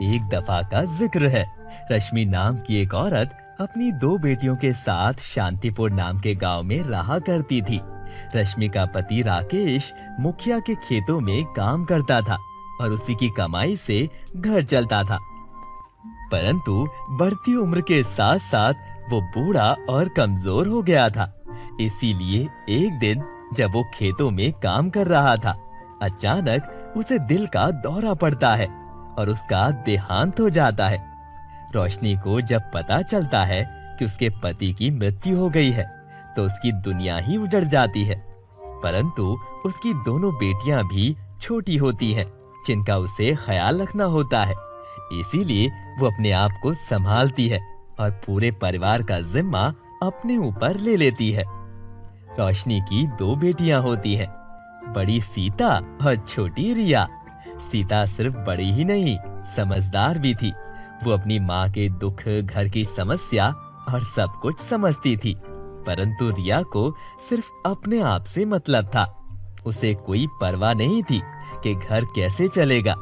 एक दफा का जिक्र है। रश्मि नाम की एक औरत अपनी 2 बेटियों के साथ शांतिपुर नाम के गांव में रहा करती थी। रश्मि का पति राकेश मुखिया के खेतों में काम करता था और उसी की कमाई से घर चलता था। परंतु बढ़ती उम्र के साथ साथ वो बूढ़ा और कमजोर हो गया था। इसीलिए एक दिन जब वो खेतों में काम कर रहा था, अचानक उसे दिल का दौरा पड़ता है और उसका देहांत हो जाता है। रोशनी को जब पता चलता है कि उसके पति की मृत्यु हो गई है, तो उसकी दुनिया ही उजड़ जाती है। परंतु उसकी दोनों बेटियां भी छोटी होती हैं, जिनका उसे ख्याल रखना होता है। इसीलिए वो अपने आप को संभालती है और पूरे परिवार का जिम्मा अपने ऊपर ले लेती है। रोशनी की 2 बेटियां होती हैं, बड़ी सीता और छोटी रिया। सीता सिर्फ बड़ी ही नहीं, समझदार भी थी। वो अपनी माँ के दुख, घर की समस्या और सब कुछ समझती थी। परंतु रिया को सिर्फ अपने आप से मतलब था। उसे कोई परवाह नहीं थी कि घर कैसे चलेगा।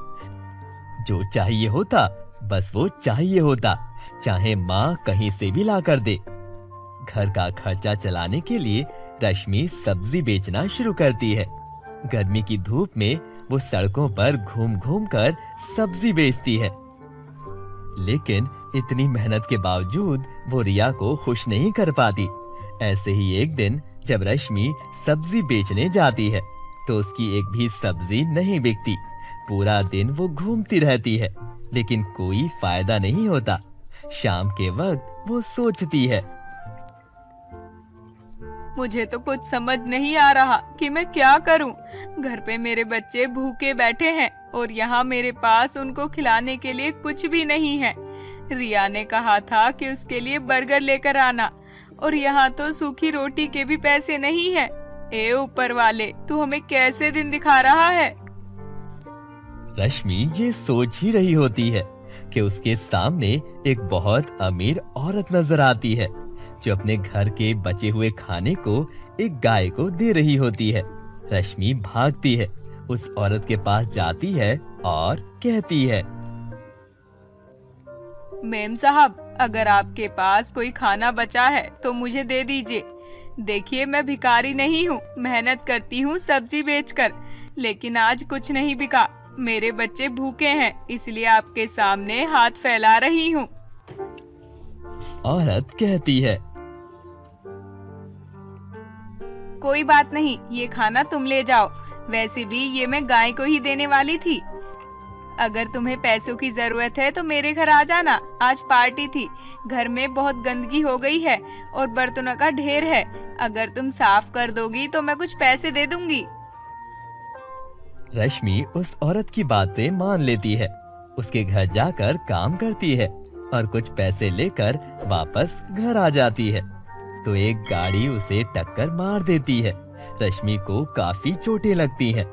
जो चाहिए होता बस वो चाहिए होता, चाहे माँ कहीं से भी ला कर दे। घर का खर्चा चलाने के लिए रश्मि सब्जी बेचना शुरू करती है। गर्मी की धूप में वो सड़कों पर घूम घूम कर सब्जी बेचती है। लेकिन इतनी मेहनत के बावजूद वो रिया को खुश नहीं कर पाती। ऐसे ही एक दिन जब रश्मि सब्जी बेचने जाती है, तो उसकी एक भी सब्जी नहीं बिकती। पूरा दिन वो घूमती रहती है, लेकिन कोई फायदा नहीं होता। शाम के वक्त वो सोचती है, मुझे तो कुछ समझ नहीं आ रहा कि मैं क्या करूं। घर पे मेरे बच्चे भूखे बैठे हैं और यहाँ मेरे पास उनको खिलाने के लिए कुछ भी नहीं है। रिया ने कहा था कि उसके लिए बर्गर लेकर आना, और यहाँ तो सूखी रोटी के भी पैसे नहीं है। ए ऊपर वाले, तू हमें कैसे दिन दिखा रहा है। रश्मि ये सोच ही रही होती है कि उसके सामने एक बहुत अमीर औरत नजर आती है, जो अपने घर के बचे हुए खाने को एक गाय को दे रही होती है। रश्मि भागती है, उस औरत के पास जाती है और कहती है, मेम साहब, अगर आपके पास कोई खाना बचा है तो मुझे दे दीजिए। देखिए, मैं भिखारी नहीं हूँ, मेहनत करती हूँ सब्जी बेचकर, लेकिन आज कुछ नहीं बिका। मेरे बच्चे भूखे हैं, इसलिए आपके सामने हाथ फैला रही हूँ। औरत कहती है, कोई बात नहीं, ये खाना तुम ले जाओ। वैसे भी ये मैं गाय को ही देने वाली थी। अगर तुम्हें पैसों की जरूरत है तो मेरे घर आ जाना। आज पार्टी थी, घर में बहुत गंदगी हो गई है और बर्तनों का ढेर है। अगर तुम साफ कर दोगी तो मैं कुछ पैसे दे दूंगी। रश्मि उस औरत की बातें मान लेती है, उसके घर जाकर काम करती है और कुछ पैसे लेकर वापस घर आ जाती है। तो एक गाड़ी उसे टक्कर मार देती है। रश्मि को काफी चोटें लगती हैं।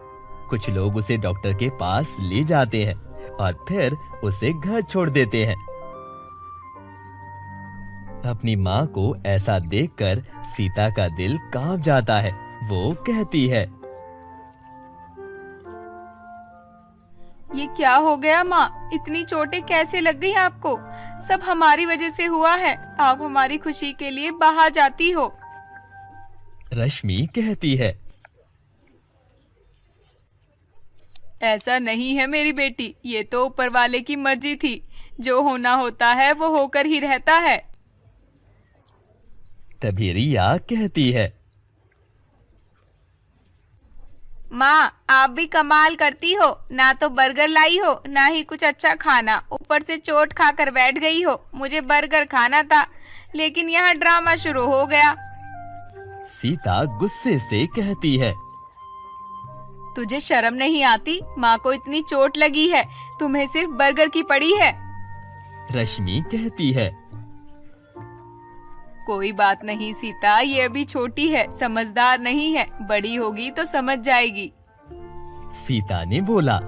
कुछ लोग उसे डॉक्टर के पास ले जाते हैं और फिर उसे घर छोड़ देते हैं। अपनी माँ को ऐसा देखकर सीता का दिल कांप जाता है। वो कहती है, ये क्या हो गया माँ, इतनी चोटें कैसे लग गई आपको? सब हमारी वजह से हुआ है। आप हमारी खुशी के लिए बाहर जाती हो। रश्मि कहती है, ऐसा नहीं है मेरी बेटी, ये तो ऊपर वाले की मर्जी थी। जो होना होता है वो होकर ही रहता है। तभी रिया कहती है, माँ, आप भी कमाल करती हो। ना तो बर्गर लाई हो, ना ही कुछ अच्छा खाना, ऊपर से चोट खाकर बैठ गई हो। मुझे बर्गर खाना था, लेकिन यहाँ ड्रामा शुरू हो गया। सीता गुस्से से कहती है, तुझे शर्म नहीं आती? माँ को इतनी चोट लगी है, तुम्हें सिर्फ बर्गर की पड़ी है। रश्मि कहती है, कोई बात नहीं सीता, ये अभी छोटी है, समझदार नहीं है, बड़ी होगी तो समझ जाएगी। सीता ने बोला,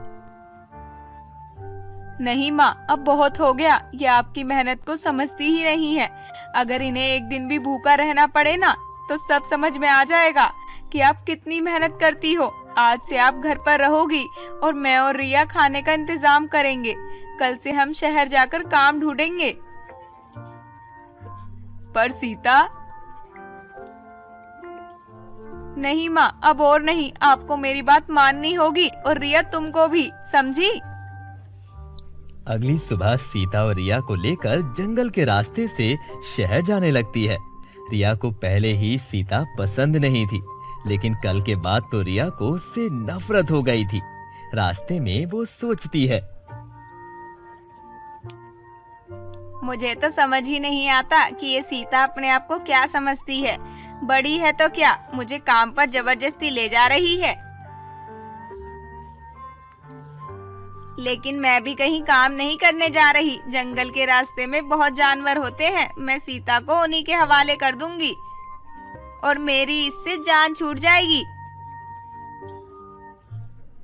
नहीं माँ, अब बहुत हो गया। ये आपकी मेहनत को समझती ही नहीं है। अगर इन्हें एक दिन भी भूखा रहना पड़े ना, तो सब समझ में आ जाएगा कि आप कितनी मेहनत करती हो। आज से आप घर पर रहोगी और मैं और रिया खाने का इंतजाम करेंगे। कल से हम शहर जाकर काम ढूंढेंगे। पर सीता, नहीं माँ, अब और नहीं, आपको मेरी बात माननी होगी और रिया तुमको भी, समझी? अगली सुबह सीता और रिया को लेकर जंगल के रास्ते से शहर जाने लगती है। रिया को पहले ही सीता पसंद नहीं थी, लेकिन कल के बाद तो रिया को उससे नफरत हो गई थी। रास्ते में वो सोचती है, मुझे तो समझ ही नहीं आता कि ये सीता अपने आप को क्या समझती है। बड़ी है तो क्या, मुझे काम पर जबरदस्ती ले जा रही है। लेकिन मैं भी कहीं काम नहीं करने जा रही। जंगल के रास्ते में बहुत जानवर होते हैं, मैं सीता को उन्हीं के हवाले कर दूंगी और मेरी इससे जान छूट जाएगी।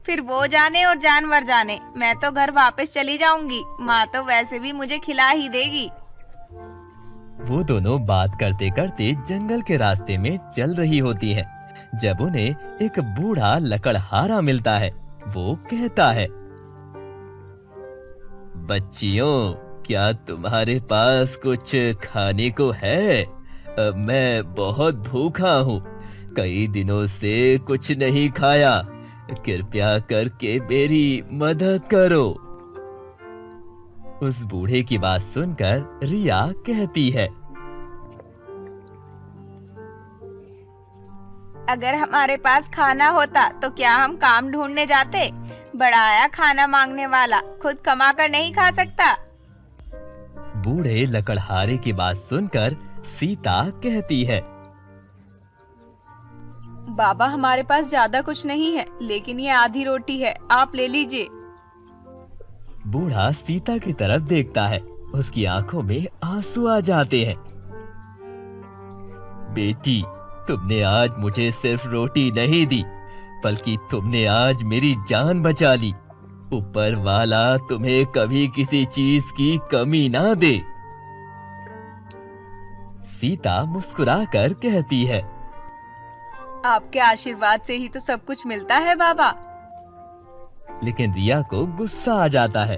फिर वो जाने और जानवर जाने, मैं तो घर वापस चली जाऊंगी। माँ तो वैसे भी मुझे खिला ही देगी। वो दोनों बात करते करते जंगल के रास्ते में चल रही होती हैं, जब उन्हें एक बूढ़ा लकड़हारा मिलता है। वो कहता है, बच्चियों, क्या तुम्हारे पास कुछ खाने को है? मैं बहुत भूखा हूँ, कई दिनों से कुछ नहीं खाया। कृपया करके मेरी मदद करो। उस बूढ़े की बात सुनकर रिया कहती है, अगर हमारे पास खाना होता तो क्या हम काम ढूंढने जाते? बड़ा आया खाना मांगने वाला, खुद कमा कर नहीं खा सकता। बूढ़े लकड़हारे की बात सुनकर सीता कहती है, बाबा, हमारे पास ज्यादा कुछ नहीं है, लेकिन ये आधी रोटी है, आप ले लीजिए। बूढ़ा सीता की तरफ देखता है, उसकी आंखों में आंसू आ जाते हैं। बेटी, तुमने आज मुझे सिर्फ रोटी नहीं दी, बल्कि तुमने आज मेरी जान बचा ली। ऊपर वाला तुम्हें कभी किसी चीज की कमी ना दे। सीता मुस्कुराकर कहती है, आपके आशीर्वाद से ही तो सब कुछ मिलता है बाबा। लेकिन रिया को गुस्सा आ जाता है।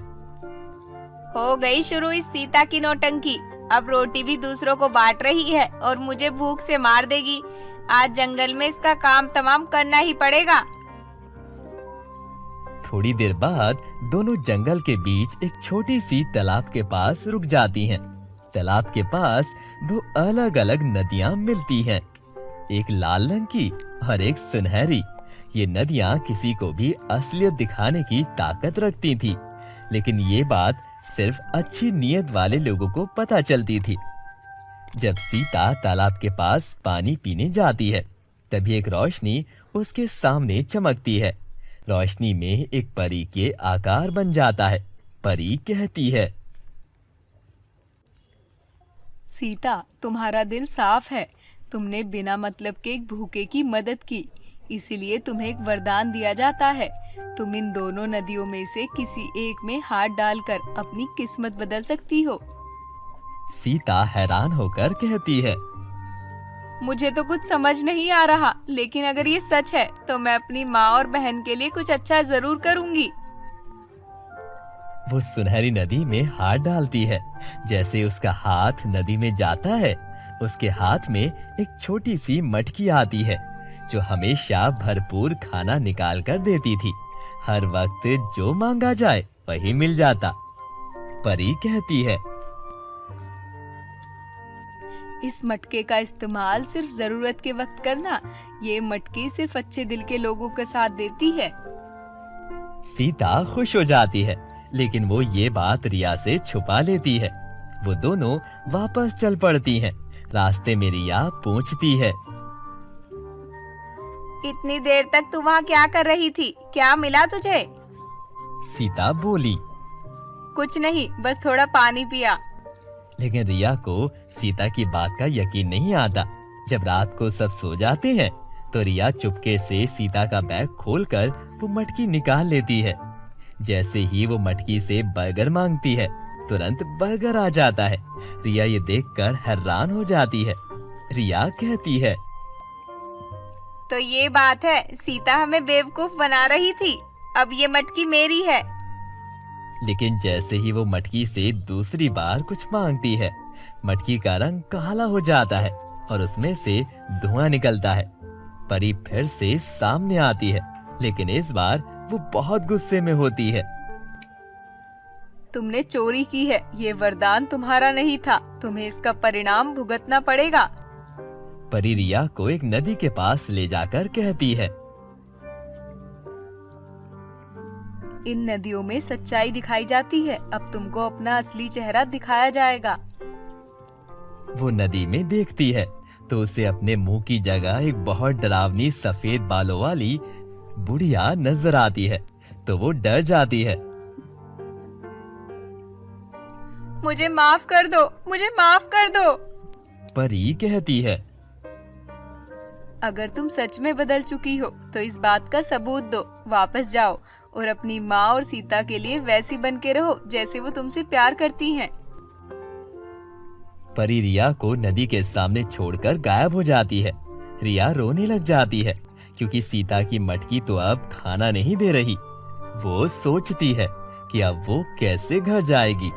हो गई शुरू इस सीता की नौटंकी। अब रोटी भी दूसरों को बांट रही है और मुझे भूख से मार देगी। आज जंगल में इसका काम तमाम करना ही पड़ेगा। थोड़ी देर बाद दोनों जंगल के बीच एक छोटी सी तालाब के पास रुक जाती हैं। तालाब के पास दो अलग अलग नदियां मिलती हैं, एक लाल रंग की और एक सुनहरी। ये नदियां किसी को भी असलियत दिखाने की ताकत रखती थी, लेकिन ये बात सिर्फ अच्छी नीयत वाले लोगों को पता चलती थी। जब सीता तालाब के पास पानी पीने जाती है, तभी एक रोशनी उसके सामने चमकती है। रोशनी में एक परी के आकार बन जाता है। परी कहती है, सीता, तुम्हारा दिल साफ है। तुमने बिना मतलब के एक भूखे की मदद की, इसीलिए तुम्हें एक वरदान दिया जाता है। तुम इन दोनों नदियों में से किसी एक में हाथ डालकर अपनी किस्मत बदल सकती हो। सीता हैरान होकर कहती है, मुझे तो कुछ समझ नहीं आ रहा, लेकिन अगर ये सच है तो मैं अपनी माँ और बहन के लिए कुछ अच्छा जरूर करूँगी। वो सुनहरी नदी में हाथ डालती है। जैसे उसका हाथ नदी में जाता है, उसके हाथ में एक छोटी सी मटकी आती है, जो हमेशा भरपूर खाना निकाल कर देती थी। हर वक्त जो मांगा जाए वही मिल जाता। परी कहती है, इस मटके का इस्तेमाल सिर्फ जरूरत के वक्त करना। ये मटकी सिर्फ अच्छे दिल के लोगों का साथ देती है। सीता खुश हो जाती है, लेकिन वो ये बात रिया से छुपा लेती है। वो दोनों वापस चल पड़ती हैं। रास्ते में रिया पूछती है, इतनी देर तक तू वहाँ क्या कर रही थी? क्या मिला तुझे? सीता बोली, कुछ नहीं, बस थोड़ा पानी पिया। लेकिन रिया को सीता की बात का यकीन नहीं आता। जब रात को सब सो जाते हैं, तो रिया चुपके से सीता का बैग खोलकर वो मटकी निकाल लेती है। जैसे ही वो मटकी से बर्गर मांगती है, तुरंत बर्गर आ जाता है। रिया ये देखकर हैरान हो जाती है। रिया कहती है, तो ये बात है, सीता हमें बेवकूफ बना रही थी। अब ये मटकी मेरी है। लेकिन जैसे ही वो मटकी से दूसरी बार कुछ मांगती है, मटकी का रंग काला हो जाता है और उसमें से धुआं निकलता है। परी फिर से सामने आती है, लेकिन इस बार वो बहुत गुस्से में होती है। तुमने चोरी की है, ये वरदान तुम्हारा नहीं था, तुम्हें इसका परिणाम भुगतना पड़ेगा। परी रिया को एक नदी के पास ले जाकर कहती है, इन नदियों में सच्चाई दिखाई जाती है, अब तुमको अपना असली चेहरा दिखाया जाएगा। वो नदी में देखती है तो उसे अपने मुंह की जगह एक बहुत डरावनी सफेद बालों वाली बुढ़िया नजर आती है, तो वो डर जाती है। मुझे माफ कर दो, मुझे माफ कर दो। परी कहती है, अगर तुम सच में बदल चुकी हो तो इस बात का सबूत दो, वापस जाओ और अपनी माँ और सीता के लिए वैसी बन के रहो जैसे वो तुमसे प्यार करती हैं। परी रिया को नदी के सामने छोड़कर गायब हो जाती है। रिया रोने लग जाती है क्योंकि सीता की मटकी तो अब खाना नहीं दे रही। वो सोचती है कि अब वो कैसे घर जाएगी।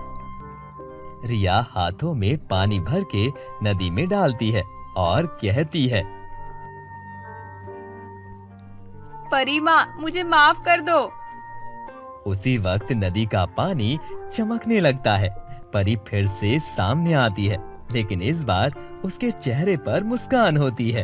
रिया हाथों में पानी भर के नदी में डालती है और कहती है, परी माँ, मुझे माफ कर दो। उसी वक्त नदी का पानी चमकने लगता है। परी फिर से सामने आती है, लेकिन इस बार उसके चेहरे पर मुस्कान होती है।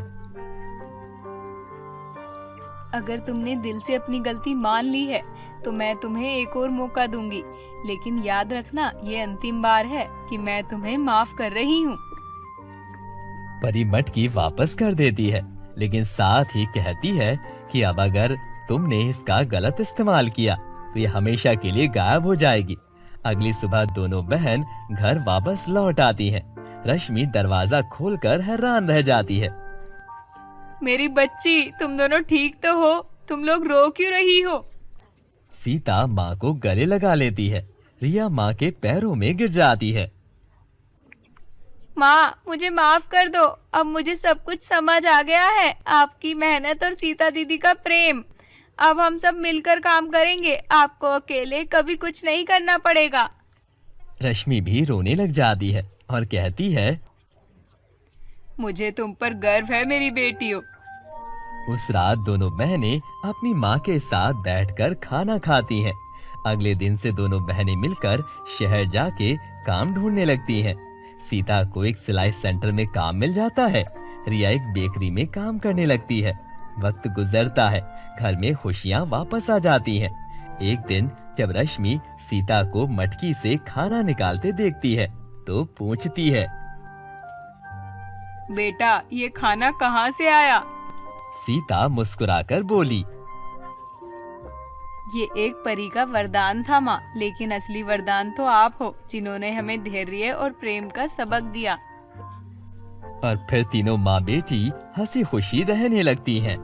अगर तुमने दिल से अपनी गलती मान ली है तो मैं तुम्हें एक और मौका दूंगी, लेकिन याद रखना ये अंतिम बार है कि मैं तुम्हें माफ कर रही हूँ। परी मटकी वापस कर देती है, लेकिन साथ ही कहती है कि अब अगर तुमने इसका गलत इस्तेमाल किया तो ये हमेशा के लिए गायब हो जाएगी। अगली सुबह दोनों बहन घर वापस लौट आती हैं। रश्मि दरवाजा खोलकर हैरान रह जाती है। मेरी बच्ची, तुम दोनों ठीक तो हो? तुम लोग रो क्यों रही हो? सीता माँ को गले लगा लेती है। रिया माँ के पैरों में गिर जाती है। माँ, मुझे माफ कर दो, अब मुझे सब कुछ समझ आ गया है। आपकी मेहनत और सीता दीदी का प्रेम। अब हम सब मिलकर काम करेंगे, आपको अकेले कभी कुछ नहीं करना पड़ेगा। रश्मि भी रोने लग जाती है और कहती है, मुझे तुम पर गर्व है मेरी बेटियों। उस रात दोनों बहनें अपनी माँ के साथ बैठकर खाना खाती हैं। अगले दिन से दोनों बहनें मिलकर शहर जाके काम ढूंढने लगती हैं। सीता को एक सिलाई सेंटर में काम मिल जाता है। रिया एक बेकरी में काम करने लगती है। वक्त गुजरता है, घर में खुशियाँ वापस आ जाती हैं। एक दिन जब रश्मि सीता को मटकी से खाना निकालते देखती है तो पूछती है, बेटा, ये खाना कहाँ से आया? सीता मुस्कुराकर बोली, ये एक परी का वरदान था माँ, लेकिन असली वरदान तो आप हो, जिन्होंने हमें धैर्य और प्रेम का सबक दिया। और फिर तीनों माँ बेटी हंसी खुशी रहने लगती हैं।